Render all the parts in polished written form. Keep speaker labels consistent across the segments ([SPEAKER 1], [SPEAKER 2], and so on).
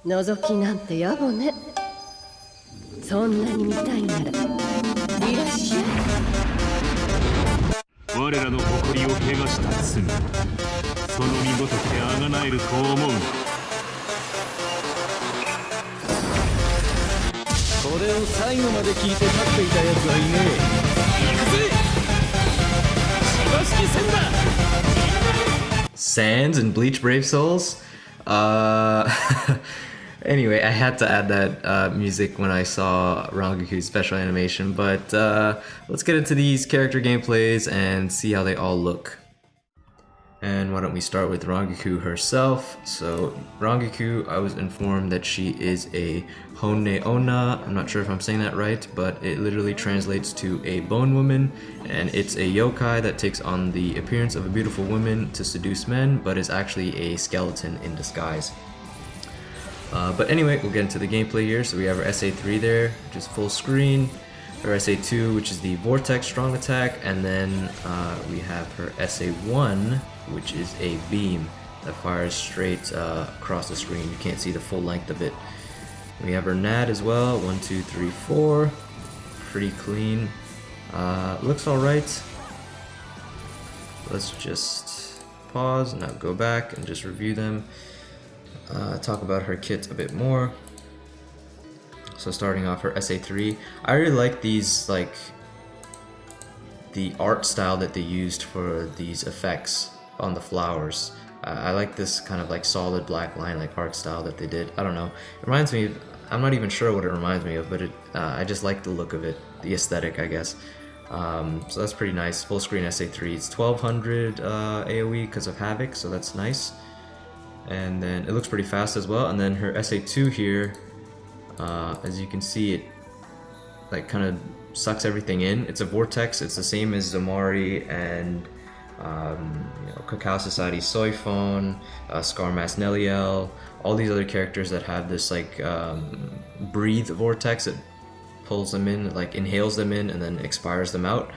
[SPEAKER 1] 覗きなんて野暮ね。そんなに見たいならいらっしゃい。
[SPEAKER 2] 我らの誇りを汚した罪、その身ごときであがなえると思う。
[SPEAKER 3] これを最後まで聞いて立っていたやつはいねえ。行くぜ、芝式戦だ。
[SPEAKER 4] Sands and Bleach Brave Souls. Anyway, I had to add that music when I saw Rangiku's special animation, but let's get into these character gameplays and see how they all look. And why don't we start with Rangiku herself. So Rangiku, I was informed that she is a Honne Onna. I'm not sure if I'm saying that right, but it literally translates to a bone woman, and it's a yokai that takes on the appearance of a beautiful woman to seduce men, but is actually a skeleton in disguise. But anyway, we'll get into the gameplay here. So we have our SA3 there, which is full screen. Her SA2, which is the Vortex strong attack, and then we have her SA1, which is a beam that fires straight across the screen. You can't see the full length of it. We have her NAD as well, 1, 2, 3, 4. Pretty clean. Looks alright. Let's just pause, now go back and just review them. Talk about her kit a bit more. So starting off her SA3, I really like these, like, the art style that they used for these effects on the flowers. I like this kind of like solid black line, like art style that they did. I don't know, it reminds me of, I'm not even sure what it reminds me of, but I just like the look of it, the aesthetic, I guess. So that's pretty nice. Full screen SA3, it's 1200 AoE because of Havoc, so that's nice. And then it looks pretty fast as well. And then her SA2 here, as you can see, it like kind of sucks everything in. It's a vortex. It's the same as Zomari and Cacao Society Soifon, Scarmass Neliel, all these other characters that have this like breathe vortex that pulls them in, like inhales them in and then expires them out.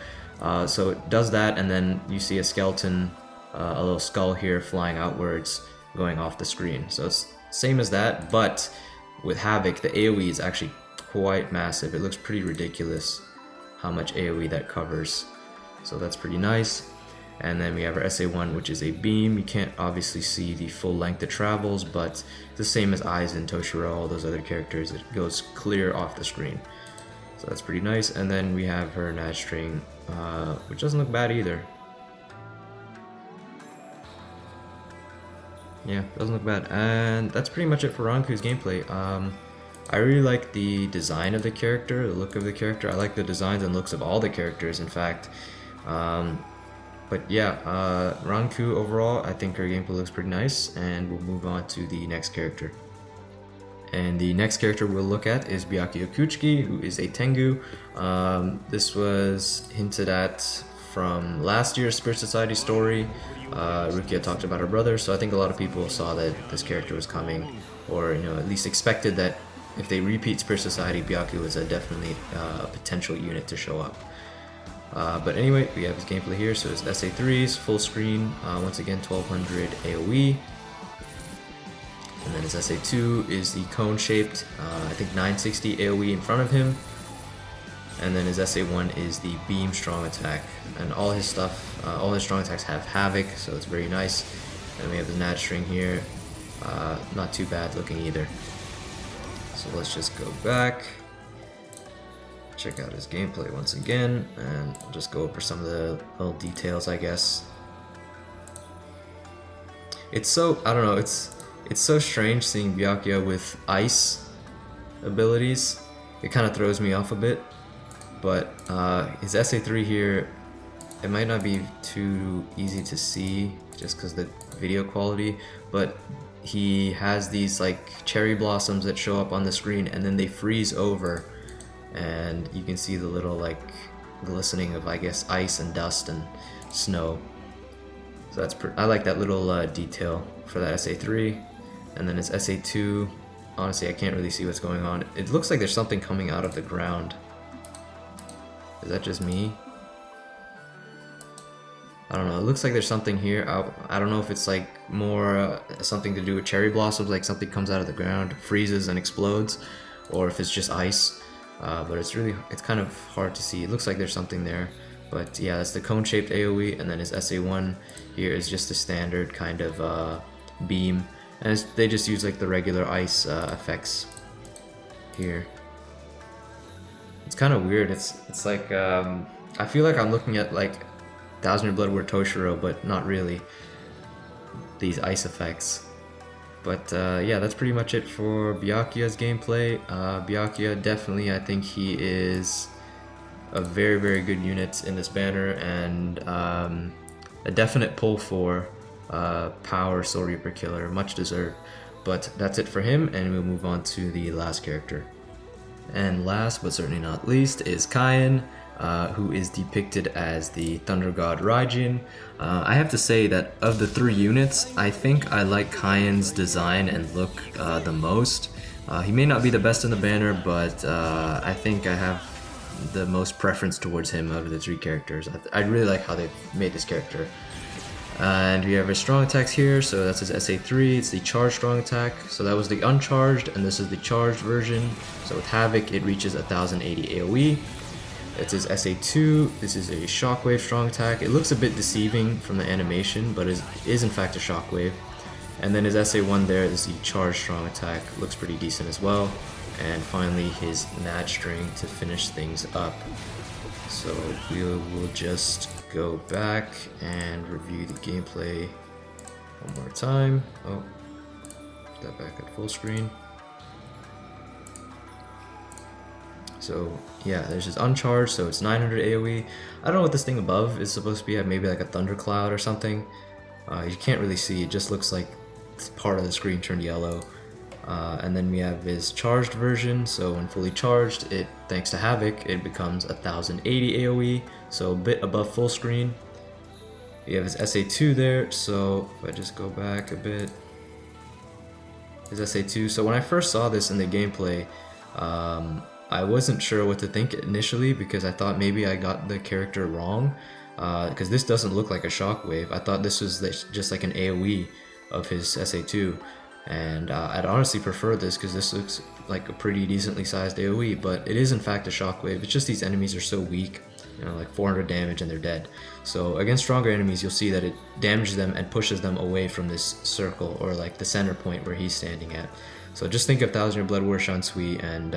[SPEAKER 4] So it does that, and then you see a skeleton, a little skull here flying outwards, going off the screen. So it's same as that, but with Havoc, the AoE is actually quite massive. It looks pretty ridiculous how much AoE that covers. So that's pretty nice. And then we have our SA1, which is a beam. You can't obviously see the full length it travels, but it's the same as Aizen, Toshiro, all those other characters. It goes clear off the screen. So that's pretty nice. And then we have her NAD string, which doesn't look bad either. Yeah, doesn't look bad. And that's pretty much it for Rangiku's gameplay. I really like the design of the character, the look of the character. I like the designs and looks of all the characters, in fact. But yeah, Rangiku overall, I think her gameplay looks pretty nice, and we'll move on to the next character. And the next character we'll look at is Byakuya Kuchiki, who is a Tengu. This was hinted at from last year's Spirit Society story. Rukia talked about her brother, so I think a lot of people saw that this character was coming, or at least expected that if they repeat Spirit Society, Byakuya was definitely a potential unit to show up. But anyway, we have his gameplay here. So it's SA3s, full screen, once again 1200 AoE. And then his SA2 is the cone shaped, I think 960 AoE in front of him. And then his SA1 is the beam strong attack. And all his stuff, all his strong attacks have Havoc, so it's very nice. And we have the NAD string here, not too bad looking either. So let's just go back. Check out his gameplay once again, and I'll just go over some of the little details, I guess. It's so, I don't know, it's so strange seeing Byakuya with ice abilities. It kind of throws me off a bit, but his SA3 here, it might not be too easy to see just because the video quality, but he has these like cherry blossoms that show up on the screen and then they freeze over, and you can see the little like glistening of, I guess, ice and dust and snow. So that's I like that little detail for that SA3. And then his SA2, honestly I can't really see what's going on. It looks like there's something coming out of the ground. Is that just me? I don't know, it looks like there's something here. I don't know if it's like more something to do with cherry blossoms, like something comes out of the ground, freezes and explodes, or if it's just ice. But it's kind of hard to see. It looks like there's something there. But yeah, that's the cone-shaped AoE, and then his SA1 here is just a standard kind of beam. And they just use like the regular ice effects here. It's kind of weird. It's like I feel like I'm looking at like 1000 Year Blood War Toshiro, but not really. These ice effects. But yeah, that's pretty much it for Byakuya's gameplay. Byakuya, definitely, I think he is a very, very good unit in this banner, and a definite pull for Power Soul Reaper Killer, much deserved. But that's it for him, and we'll move on to the last character. And last but certainly not least is Kaien, who is depicted as the Thunder God Raijin. I have to say that of the 3 units, I think I like Kaien's design and look the most. He may not be the best in the banner, but I think I have the most preference towards him of the 3 characters. I really like how they've made this character. And we have his strong attacks here, so that's his SA3, it's the charged strong attack. So that was the uncharged, and this is the charged version. So with Havoc, it reaches 1080 AoE. It's his SA2, this is a shockwave strong attack. It looks a bit deceiving from the animation, but it is in fact a shockwave. And then his SA1 there is the charged strong attack, looks pretty decent as well. And finally his Nat string to finish things up. So we will just go back and review the gameplay one more time. Oh, put that back at full screen. So yeah, there's just uncharged, so it's 900 AoE. I don't know what this thing above is supposed to be at, maybe like a thundercloud or something. You can't really see, it just looks like part of the screen turned yellow. And then we have his charged version, so when fully charged, it, thanks to Havoc, it becomes 1080 AoE, so a bit above full screen. You have his SA2 there, so if I just go back a bit, his SA2, so when I first saw this in the gameplay, I wasn't sure what to think initially because I thought maybe I got the character wrong, because this doesn't look like a shockwave. I thought this was just like an AoE of his SA2. And I'd honestly prefer this because this looks like a pretty decently sized AoE, but it is in fact a shockwave. It's just these enemies are so weak, you know, like 400 damage and they're dead. So against stronger enemies, you'll see that it damages them and pushes them away from this circle, or like the center point where he's standing at. So just think of 1000 Year Blood War Shansui and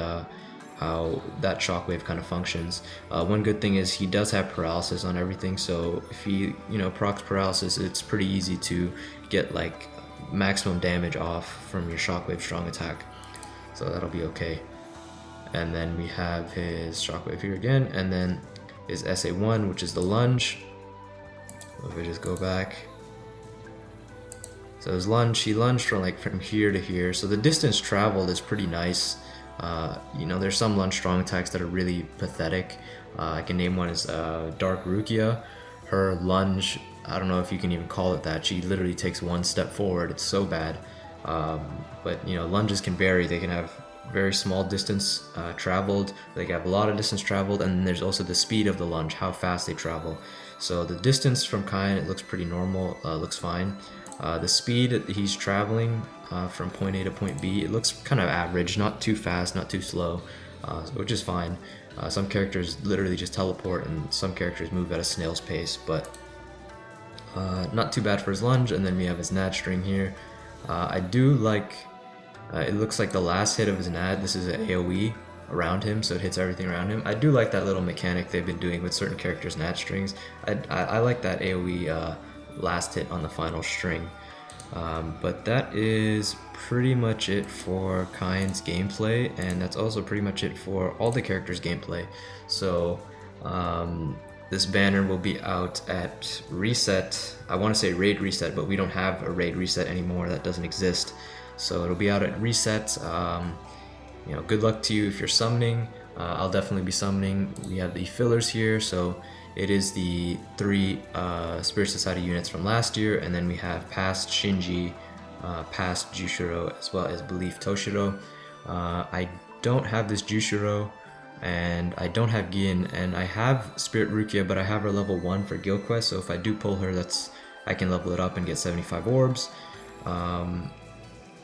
[SPEAKER 4] how that shockwave kind of functions. One good thing is he does have paralysis on everything, so if he, you know, procs paralysis, it's pretty easy to get like maximum damage off from your shockwave strong attack, so that'll be okay. And then we have his shockwave here again, and then his SA1, which is the lunge. If we just go back, so his lunge, he lunged from here to here, so the distance traveled is pretty nice. You know, there's some lunge strong attacks that are really pathetic. I can name one is Dark Rukia. Her lunge, I don't know if you can even call it that. She literally takes one step forward. It's so bad. But you know, lunges can vary. They can have very small distance traveled. They can have a lot of distance traveled, and then there's also the speed of the lunge, how fast they travel. So the distance from Kaien, it looks pretty normal. Looks fine. The speed that he's traveling from point A to point B, it looks kind of average, not too fast, not too slow, which is fine. Some characters literally just teleport, and some characters move at a snail's pace, but not too bad for his lunge. And then we have his Nat string here. I do like, it looks like the last hit of his Nat, this is an AoE around him, so it hits everything around him. I do like that little mechanic they've been doing with certain characters' Nat strings. I like that AoE last hit on the final string. But that is pretty much it for Kaien's gameplay, and that's also pretty much it for all the characters' gameplay. So this banner will be out at reset. I want to say raid reset, but we don't have a raid reset anymore. That doesn't exist. So it'll be out at reset. You know, good luck to you if you're summoning. I'll definitely be summoning. We have the fillers here, so it is the 3 Spirit Society units from last year, and then we have past Shinji, past Jushiro, as well as Belief Toshiro. I don't have this Jushiro. and I don't have Gin, and I have Spirit Rukia, but I have her level 1 for Guild Quest, so if I do pull her, I can level it up and get 75 orbs.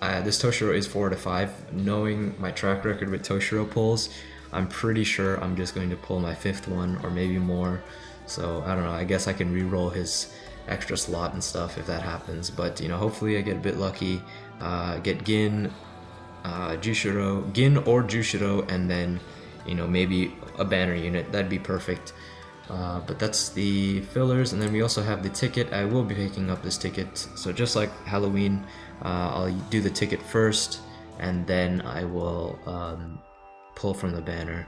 [SPEAKER 4] This Toshiro is 4 out of 5. Knowing my track record with Toshiro pulls, I'm pretty sure I'm just going to pull my 5th one or maybe more. So I don't know, I guess I can re-roll his extra slot and stuff if that happens, but you know, hopefully I get a bit lucky, get Gin, Gin or Jushiro, and then you know, maybe a banner unit. That'd be perfect. But that's the fillers, and then we also have the ticket. I will be picking up this ticket, so just like Halloween, I'll do the ticket first and then I will pull from the banner.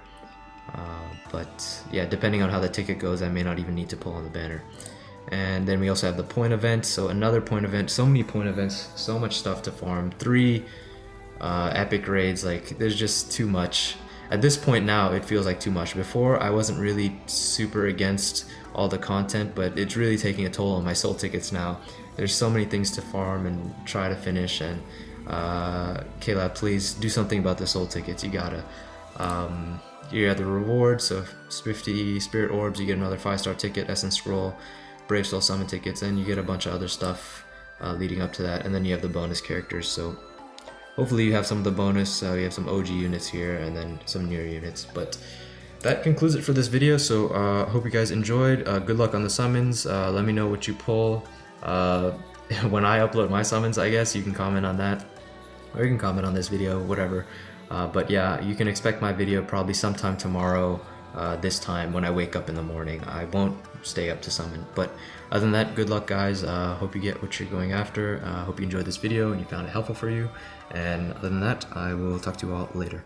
[SPEAKER 4] But yeah, depending on how the ticket goes, I may not even need to pull on the banner. And then we also have the point event, so another point event. So many point events, so much stuff to farm. 3 epic raids, like there's just too much. At this point now, it feels like too much. Before, I wasn't really super against all the content, but it's really taking a toll on my soul tickets now. There's so many things to farm and try to finish, and K-Lab, please do something about the soul tickets. You gotta. You have the reward, so 50 spirit orbs, you get another 5-star ticket, Essence Scroll, Brave Soul Summon tickets, and you get a bunch of other stuff leading up to that, and then you have the bonus characters. So hopefully you have some of the bonus, you have some OG units here, and then some newer units. But that concludes it for this video, so hope you guys enjoyed. Good luck on the summons. Let me know what you pull. When I upload my summons, I guess, you can comment on that. Or you can comment on this video, whatever. But yeah, you can expect my video probably sometime tomorrow, this time when I wake up in the morning. I won't stay up to summon. But other than that, good luck guys. Hope you get what you're going after. Hope you enjoyed this video and you found it helpful for you. And other than that, I will talk to you all later.